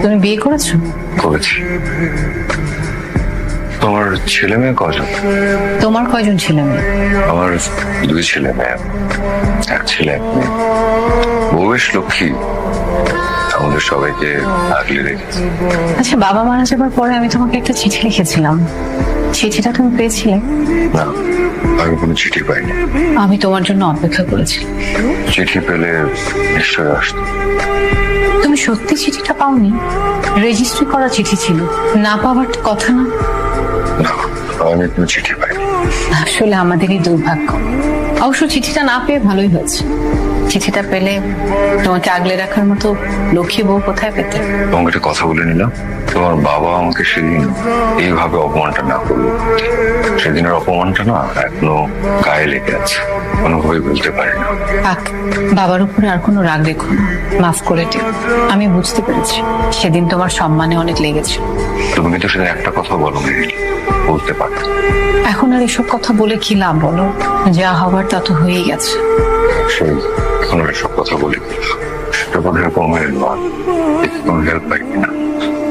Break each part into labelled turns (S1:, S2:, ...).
S1: তুমি বিয়ে করেছো?
S2: করেছি। তোমার ছেলে মেয়ে কজন?
S1: তোমার কয়জন ছেলে মেয়ে?
S2: আমার 2 ছেলে মেয়ে, 1 ছেলে 1 মেয়ে। বউ বেশ লক্ষ্মী, আমাদের সবাইকে আগলে রেখেছে।
S1: আচ্ছা, বাবা মারা যাবার পরে আমি তোমাকে একটা চিঠি লিখেছিলাম, চিঠিটা তুমি পেয়েছিলে?
S2: না, আমি কোনো চিঠি পাইনি।
S1: আমি তোমার জন্য অপেক্ষা করেছি।
S2: চিঠি পেলে নিশ্চয়ই আসতো।
S1: তুমি সত্যি চিঠিটা পাওনি? রেজিস্ট্রি করা চিঠি ছিল, না পাওয়ার কথা না।
S2: না, আমি কোনো চিঠি পাইনি।
S1: আসলে আমাদেরই দুর্ভাগ্য। অবশ্য চিঠিটা না পেয়ে ভালোই হয়েছে। চিঠিটা পেলে তোমাকে আগলে রাখার মতো লক্ষ্মী বউ কোথায় পেতে?
S2: তোমাকে একটা কথা বলে নিলাম, তোমার বাবা আমাকে সেদিন এইভাবে অপমানটা না করলো। সেদিনের অপমানটা না এখনো গায়ে লেগে আছে, কোনোভাবে বলতে পারি না।
S1: থাক, বাবার উপরে আর কোনো রাগ রেখো না, মাফ করে দিও। আমি বুঝতে পেরেছি সেদিন তোমার সম্মানে অনেক লেগেছে।
S2: তুমি কিন্তু সেদিন একটা কথা বলো বলতে পারো।
S1: এখন আর এসব কথা বলে কি লাভ বলো? যা হবার তা তো হয়েই গেছে।
S2: সেই এখন আর এসব কথা বলি, সেটা বোধ হয় কমের নয়। তোমার হেল্প লাগবে না।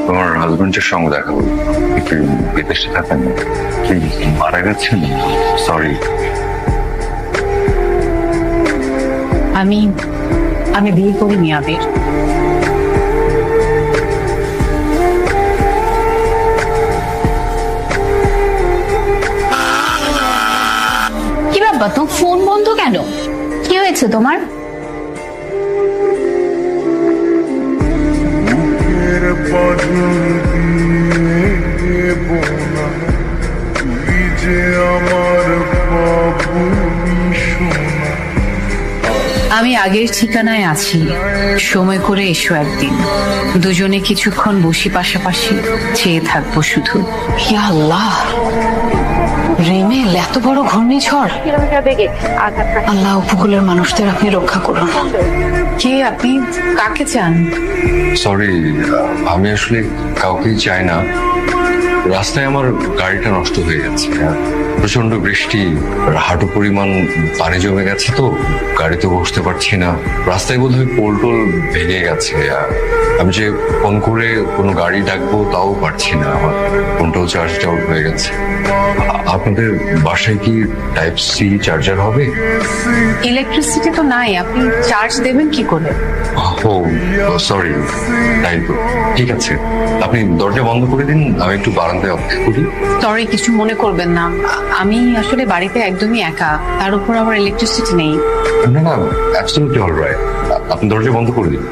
S2: তোমার হাজবেন্ডের সঙ্গে দেখা হলো, কি বিদেশে থাকেন? কি মারা গেছেন? সরি।
S1: আমি বিয়ে করিনি আবির।
S3: কি ব্যাপার, তোমার ফোন বন্ধ কেন? কি হয়েছে তোমার?
S1: আমি আগের ঠিকানায় আছি, সময় করে এসো একদিন। দুজনে কিছুক্ষণ বসি পাশাপাশি, চেয়ে থাকবো শুধু। ইয়া আল্লাহ, রিমেল, এত বড় ঘূর্ণিঝড়! আল্লাহ উপকূলের মানুষদের আপনি রক্ষা করুন। কে আপনি? কাকে চান?
S2: সরি, আমি আসলে কাউকেই চাই না। রাস্তায় আমার গাড়িটা নষ্ট হয়ে গেছে, প্রচন্ড বৃষ্টি, হাঁটু পরিমাণ পানি জমে গেছে, তো গাড়িতে বসতে পারছি না। রাস্তায় বোধহয় পোল টোল ভেঙে গেছে। আমি যে ফোন করে কোনো গাড়ি ডাকবো তাও পারছি না, আমার ফোনটাও চার্জ আউট হয়ে গেছে। আপনাদের বাসায় কি টাইপ সি চার্জার হবে?
S1: ইলেকট্রিসিটি তো নাই, আপনি চার্জ দেবেন কি করে?
S2: ও সরি, তাই তো। ঠিক আছে, আপনি দরজা বন্ধ করে দিন, আমি একটু বারান্দায় অপেক্ষা করি।
S1: সরি, কিছু মনে করবেন না, আমি আসলে বাড়িতে একদমই একা, তার উপর আবার ইলেকট্রিসিটি নেই।
S2: না না, অ্যাবসলিউটলি অলরাইট। আপনি দরজা বন্ধ করে দিন।